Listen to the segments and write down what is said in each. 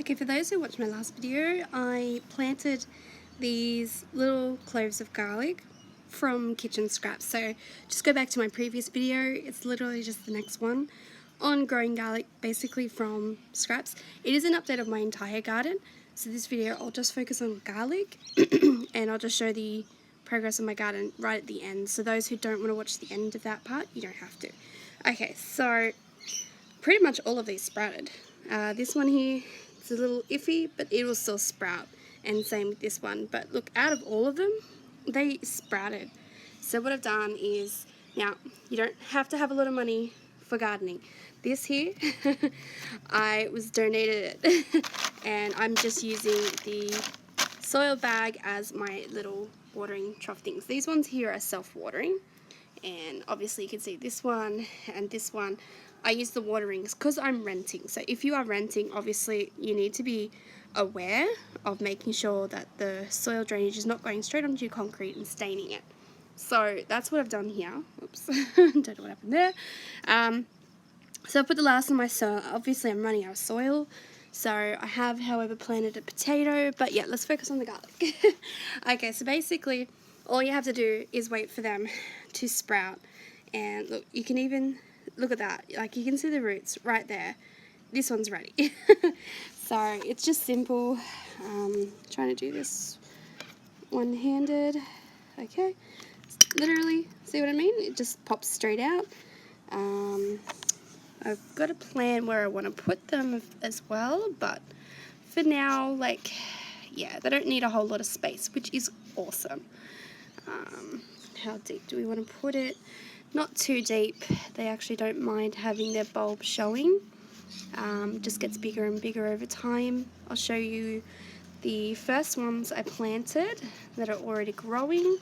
Okay, for those who watched my last video, I planted these little cloves of garlic from kitchen scraps. So just go back to my previous video, it's literally just the next one on growing garlic basically from scraps. It is an update of my entire garden, so this video I'll just focus on garlic and I'll just show the progress of my garden right at the end. So those who don't want to watch the end of that part, you don't have to. Okay, so pretty much all of these sprouted. This one here, it's a little iffy, but it will still sprout, and same with this one. But look, out of all of them, they sprouted. So what I've done is, now you don't have to have a lot of money for gardening. This here, I was donated it, and I'm just using the soil bag as my little watering trough things. These ones here are self-watering, and obviously you can see this one and this one. I use the waterings because I'm renting. So if you are renting, obviously you need to be aware of making sure that the soil drainage is not going straight onto your concrete and staining it. So that's what I've done here. Oops, don't know what happened there. So I put the last on my soil. Obviously I'm running out of soil, so I have, however, planted a potato, but yeah, let's focus on the garlic. Okay, so basically all you have to do is wait for them to sprout. And look, you can even look at that, like you can see the roots right there. This one's ready. So it's just simple. Trying to do this one-handed. Okay, literally, see what I mean? It just pops straight out. I've got a plan where I want to put them as well, but for now, like, yeah, they don't need a whole lot of space, which is awesome. How deep do we want to put it? Not too deep. They actually don't mind having their bulb showing. Just gets bigger and bigger over time. I'll show you the first ones I planted that are already growing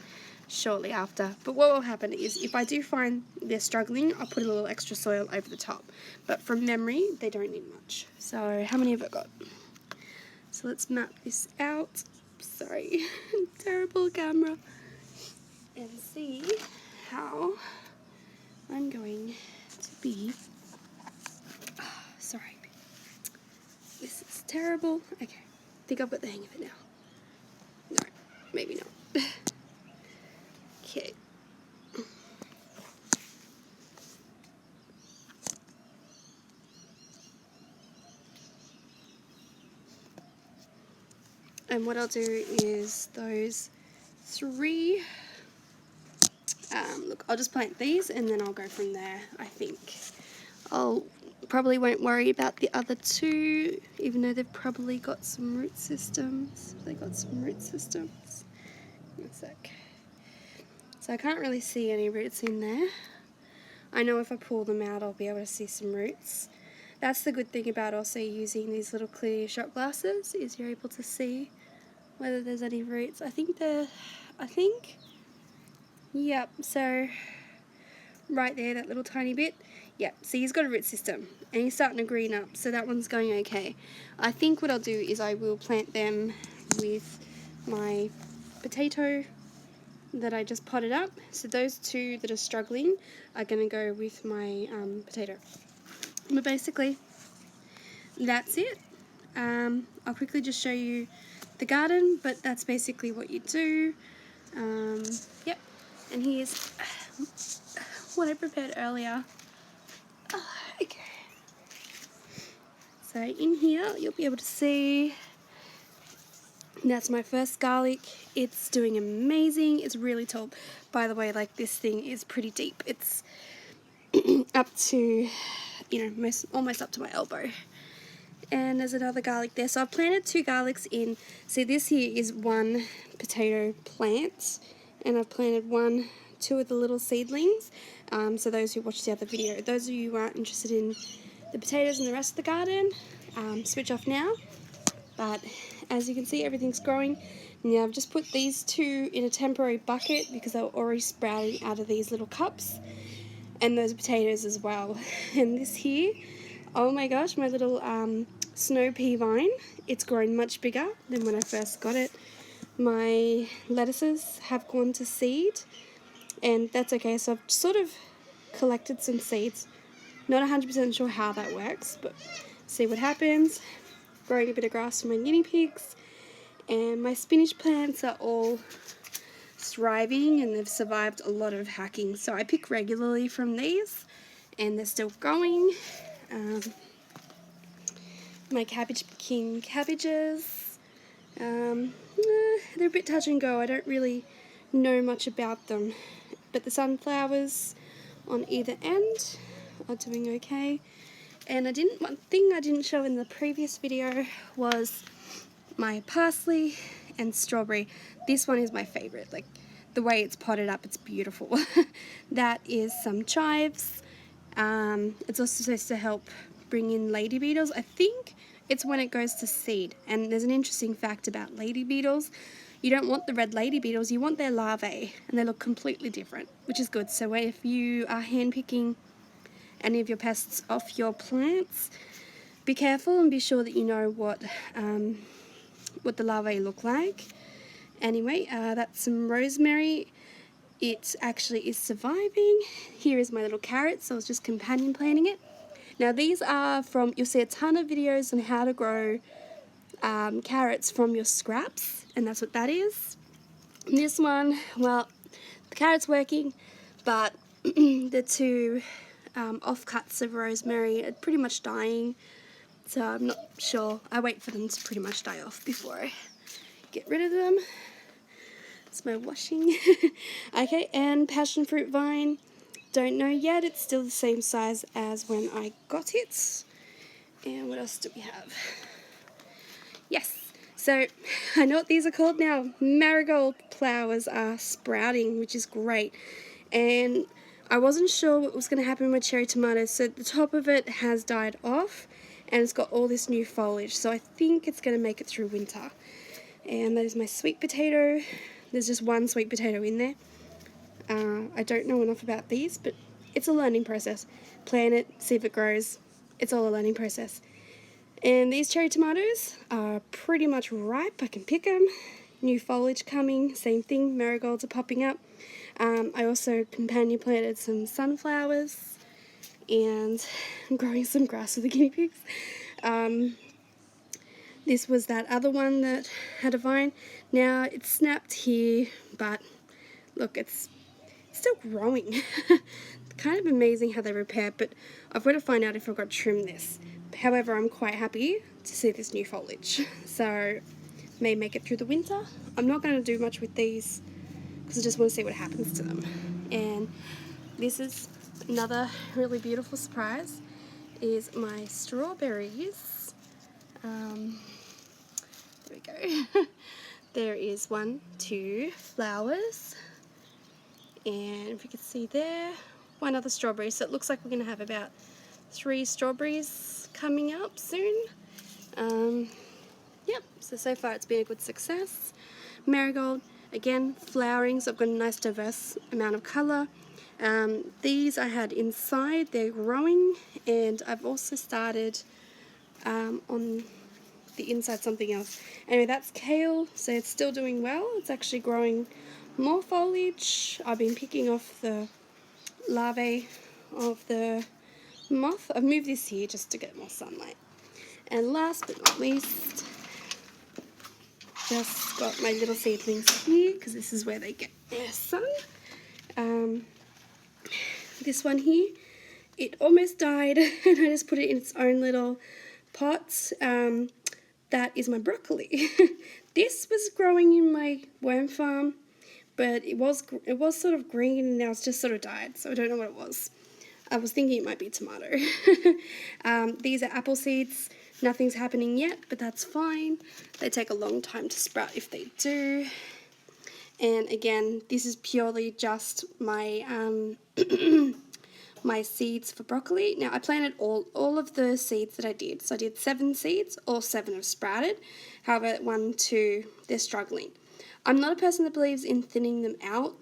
shortly after. But what will happen is, if I do find they're struggling, I'll put a little extra soil over the top. But from memory, they don't need much. So how many have I got? So let's map this out. Sorry, terrible camera. And see how I'm going to be. Oh, sorry, this is terrible. Okay, I think I've got the hang of it now. No, maybe not. Okay. And what I'll do is those three, look, I'll just plant these and then I'll go from there, I think. I'll probably won't worry about the other two, even though they've probably got some root systems. They got some root systems. One sec. So I can't really see any roots in there. I know if I pull them out, I'll be able to see some roots. That's the good thing about also using these little clear shot glasses, is you're able to see whether there's any roots. Yep, so right there, that little tiny bit. Yep, so he's got a root system and he's starting to green up, so that one's going okay. I think what I'll do is I will plant them with my potato that I just potted up. So those two that are struggling are going to go with my potato. But basically, that's it. I'll quickly just show you the garden, but that's basically what you do. Yep, and here's what I prepared earlier. Okay. So in here, you'll be able to see that's my first garlic. It's doing amazing. It's really tall. By the way, like, this thing is pretty deep. It's up to, you know, almost up to my elbow. And there's another garlic there. So I've planted two garlics in. See, this here is one potato plant, and I've planted two of the little seedlings. So those who watched the other video, those of you who aren't interested in the potatoes and the rest of the garden, switch off now. But as you can see, everything's growing. Now I've just put these two in a temporary bucket because they were already sprouting out of these little cups, and those potatoes as well. And this here, oh my gosh, my little snow pea vine, it's grown much bigger than when I first got it. My lettuces have gone to seed, and that's okay. So I've sort of collected some seeds. Not 100% sure how that works, but see what happens. growing a bit of grass for my guinea pigs, and my spinach plants are all thriving and they've survived a lot of hacking, so I pick regularly from these and they're still going. My Cabbage King cabbages, they're a bit touch and go. I don't really know much about them, but the sunflowers on either end are doing okay. And one thing I didn't show in the previous video was my parsley and strawberry. This one is my favorite. Like, the way it's potted up, it's beautiful. That is some chives. It's also supposed to help bring in lady beetles. I think it's when it goes to seed. And there's an interesting fact about lady beetles. You don't want the red lady beetles, you want their larvae, and they look completely different, which is good. So if you are handpicking any of your pests off your plants, be careful and be sure that you know what the larvae look like. Anyway, that's some rosemary. It actually is surviving. Here is my little carrot, so I was just companion planting it. Now these are from, you'll see a ton of videos on how to grow carrots from your scraps, and that's what that is. And this one, well, the carrot's working, but the two offcuts of rosemary are pretty much dying, so I'm not sure. I wait for them to pretty much die off before I get rid of them. It's my washing. Okay, and passion fruit vine, don't know yet. It's still the same size as when I got it. And what else do we have? Yes, so I know what these are called now. Marigold flowers are sprouting, which is great. And I wasn't sure what was going to happen with my cherry tomatoes, so the top of it has died off and it's got all this new foliage, so I think it's going to make it through winter. And that is my sweet potato. There's just one sweet potato in there. I don't know enough about these, but it's a learning process. Plant it, see if it grows. It's all a learning process. And these cherry tomatoes are pretty much ripe. I can pick them. New foliage coming, same thing, marigolds are popping up. I also companion planted some sunflowers, and I'm growing some grass with the guinea pigs. This was that other one that had a vine. Now it's snapped here, but look, it's still growing. Kind of amazing how they repair, but I've got to find out if I've got to trim this. However, I'm quite happy to see this new foliage, so may make it through the winter. I'm not going to do much with these because I just want to see what happens to them. And this is another really beautiful surprise, is my strawberries. There we go. There is 1, 2 flowers, and if you can see there, 1 other strawberry. So it looks like we're going to have about 3 strawberries coming up soon. Yep, so far it's been a good success. Marigold, again, flowering, so I've got a nice diverse amount of colour. These I had inside, they're growing, and I've also started on the inside something else. Anyway, that's kale, so it's still doing well. It's actually growing more foliage. I've been picking off the larvae of the moth. I've moved this here just to get more sunlight. And last but not least, just got my little seedlings here because this is where they get their sun. This one here, it almost died and I just put it in its own little pot. That is my broccoli. This was growing in my worm farm, but it was sort of green and now it's just sort of died, so I don't know what it was. I was thinking it might be tomato. These are apple seeds. Nothing's happening yet, but that's fine. They take a long time to sprout if they do. And again, this is purely just my my seeds for broccoli. Now I planted all of the seeds that I did. So I did 7 seeds, all 7 have sprouted. However, 1, 2, they're struggling. I'm not a person that believes in thinning them out.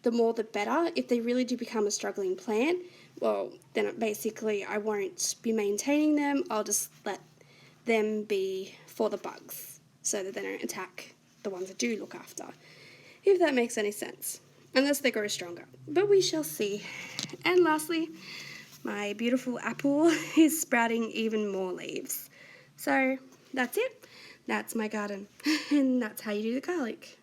The more the better. If they really do become a struggling plant, well, then basically I won't be maintaining them. I'll just let them be for the bugs so that they don't attack the ones I do look after, if that makes any sense, unless they grow stronger, but we shall see. And lastly, my beautiful apple is sprouting even more leaves, so that's it. That's my garden. And that's how you do the garlic.